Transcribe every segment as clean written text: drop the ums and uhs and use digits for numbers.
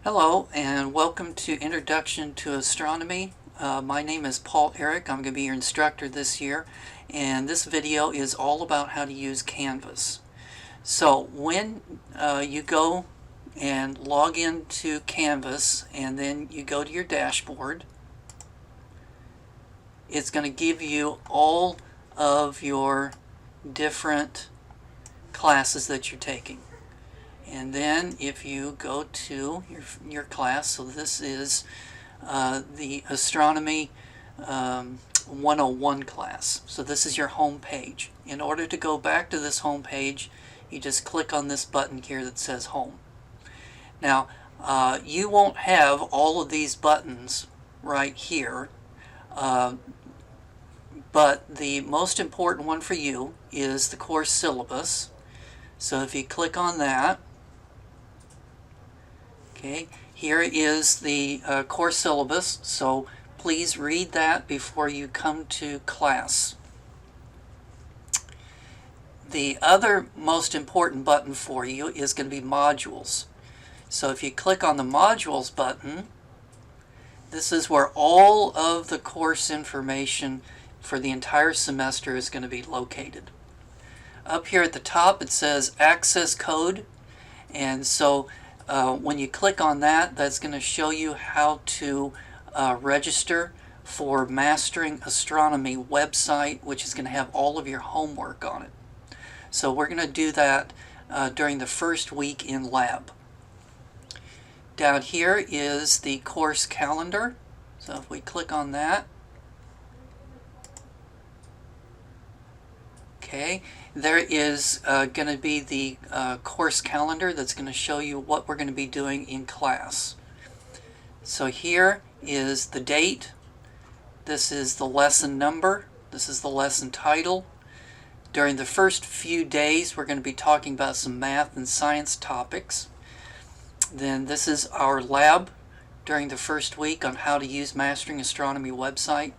Hello and welcome to Introduction to Astronomy. My name is Paul Eric. I'm going to be your instructor this year, and this video is all about how to use Canvas. So when you go and log into Canvas and then you go to your dashboard, it's going to give you all of your different classes that you're taking. And then if you go to your class, so this is the Astronomy 101 class. So this is your home page. In order to go back to this home page, you just click on this button here that says Home. Now, you won't have all of these buttons right here, but the most important one for you is the course syllabus. So if you click on that, okay, here is the course syllabus, so please read that before you come to class. The other most important button for you is going to be modules. So if you click on the modules button, this is where all of the course information for the entire semester is going to be located. Up here at the top it says access code, and so when you click on that, that's going to show you how to register for Mastering Astronomy website, which is going to have all of your homework on it. So we're going to do that during the first week in lab. Down here is the course calendar. So if we click on that, okay, there is going to be the course calendar that's going to show you what we're going to be doing in class. So here is the date, this is the lesson number, this is the lesson title. During the first few days we're going to be talking about some math and science topics. Then this is our lab during the first week on how to use Mastering Astronomy website.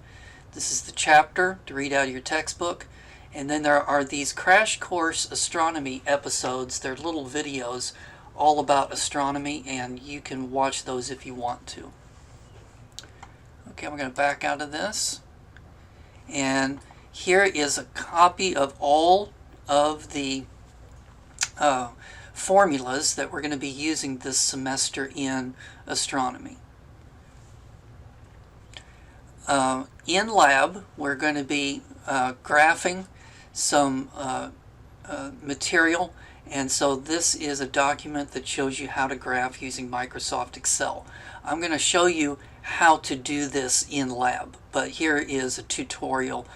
This is the chapter to read out of your textbook. And then there are these crash course astronomy episodes. They're little videos all about astronomy, and you can watch those if you want to. Okay, I'm going to back out of this. And here is a copy of all of the formulas that we're going to be using this semester in astronomy. In lab, we're going to be graphing some material, and so this is a document that shows you how to graph using Microsoft Excel. I'm going to show you how to do this in lab, but here is a tutorial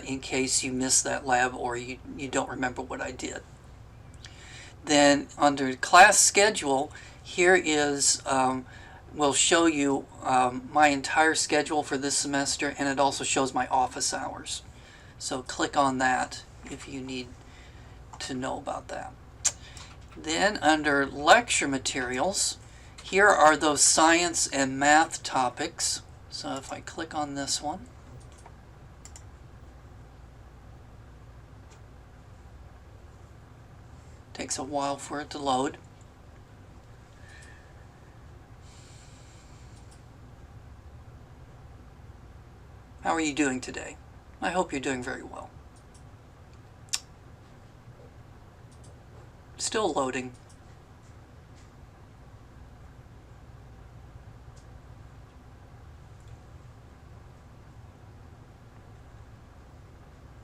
in case you missed that lab or you don't remember what I did. Then under class schedule, here is will show you my entire schedule for this semester, and it also shows my office hours. So click on that if you need to know about that. Then under lecture materials, here are those science and math topics. So if I click on this one, takes a while for it to load. How are you doing today? I hope you're doing very well. Still loading.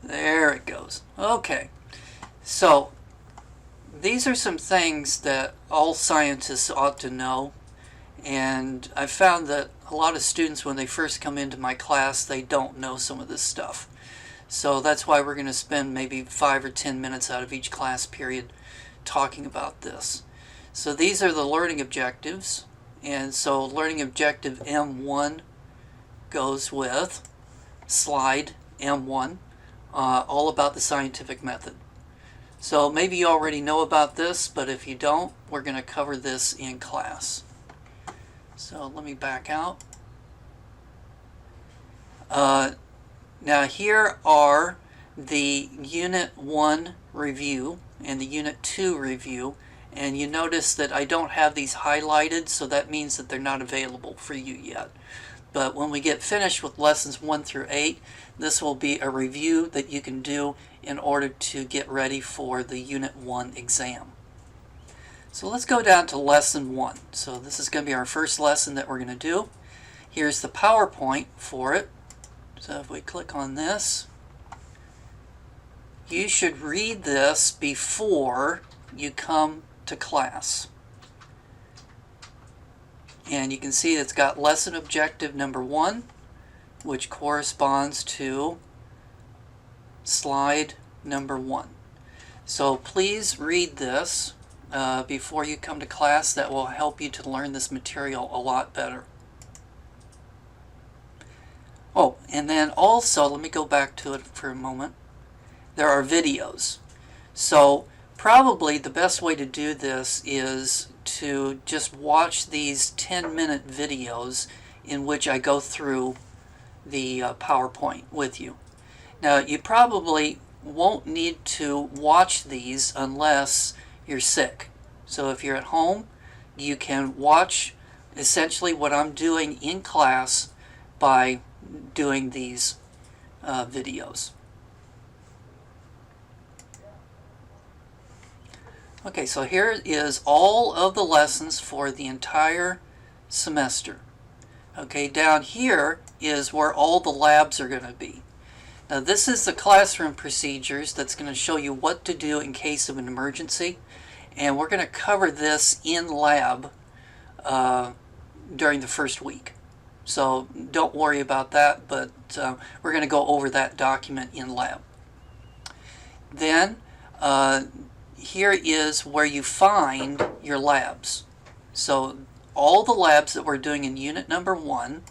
There it goes. Okay, so these are some things that all scientists ought to know, and I found that a lot of students, when they first come into my class, they don't know some of this stuff. So that's why we're going to spend maybe 5 or 10 minutes out of each class period talking about this. So these are the learning objectives, and so learning objective M1 goes with slide M1, all about the scientific method. So maybe you already know about this, but if you don't, we're going to cover this in class. So let me back out. Now here are the Unit 1 review and the Unit 2 review, And you notice that I don't have these highlighted, so that means that they're not available for you yet. But when we get finished with lessons 1 through 8, this will be a review that you can do in order to get ready for the Unit 1 exam. So let's go down to Lesson 1. So this is going to be our first lesson that we're going to do. Here's the PowerPoint for it. So if we click on this, you should read this before you come to class. And you can see it's got lesson objective number 1, which corresponds to slide number 1. So please read this before you come to class. That will help you to learn this material a lot better. Oh, and then also, let me go back to it for a moment. There are videos. So probably the best way to do this is to just watch these 10-minute videos in which I go through the PowerPoint with you. Now, you probably won't need to watch these unless you're sick. So if you're at home, you can watch essentially what I'm doing in class by doing these videos. Okay, so here is all of the lessons for the entire semester. Okay, down here is where all the labs are going to be. Now this is the classroom procedures that's going to show you what to do in case of an emergency. And we're going to cover this in lab during the first week. So don't worry about that, but we're going to go over that document in lab. Then here is where you find your labs. So all the labs that we're doing in unit number 1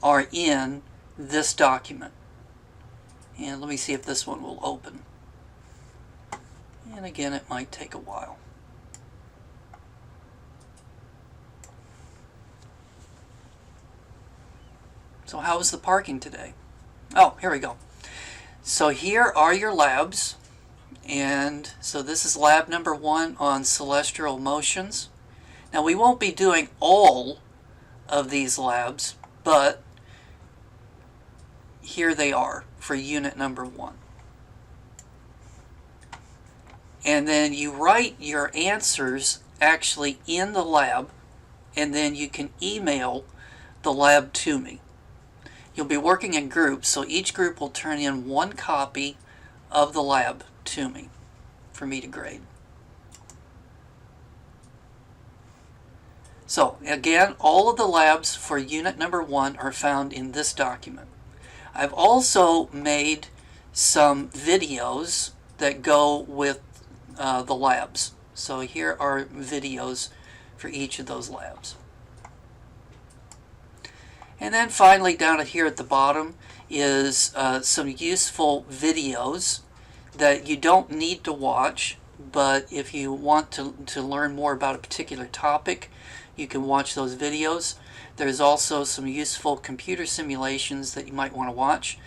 are in this document. And let me see if this one will open. And again, it might take a while. So how was the parking today? Oh, here we go. So here are your labs. And so this is lab number 1 on celestial motions. Now we won't be doing all of these labs, but here they are for unit number 1. And then you write your answers actually in the lab, and then you can email the lab to me. You'll be working in groups, so each group will turn in 1 copy of the lab to me for me to grade. So again, all of the labs for unit number 1 are found in this document. I've also made some videos that go with the labs. So here are videos for each of those labs. And then finally down here at the bottom is some useful videos that you don't need to watch, but if you want to learn more about a particular topic, you can watch those videos. There's also some useful computer simulations that you might want to watch.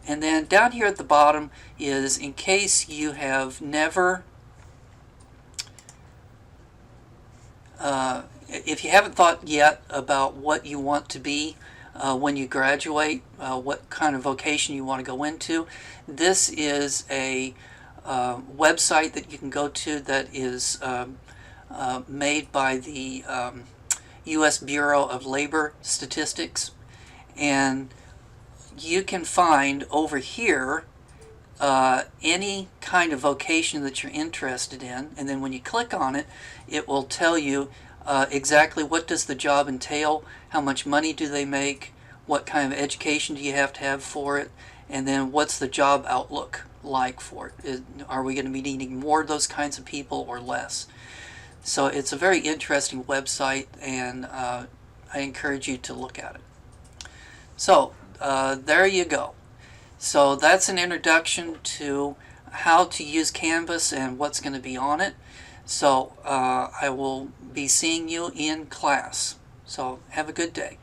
And then down here at the bottom is in case you have never, if you haven't thought yet about what you want to be when you graduate, what kind of vocation you want to go into, this is a website that you can go to that is made by the U.S. Bureau of Labor Statistics, and you can find over here any kind of vocation that you're interested in, and then when you click on it, it will tell you exactly what does the job entail, how much money do they make, what kind of education do you have to have for it, and then what's the job outlook like for it. Are we going to be needing more of those kinds of people or less? So it's a very interesting website, and I encourage you to look at it. So there you go. So that's an introduction to how to use Canvas and what's going to be on it. So I will be seeing you in class. So have a good day.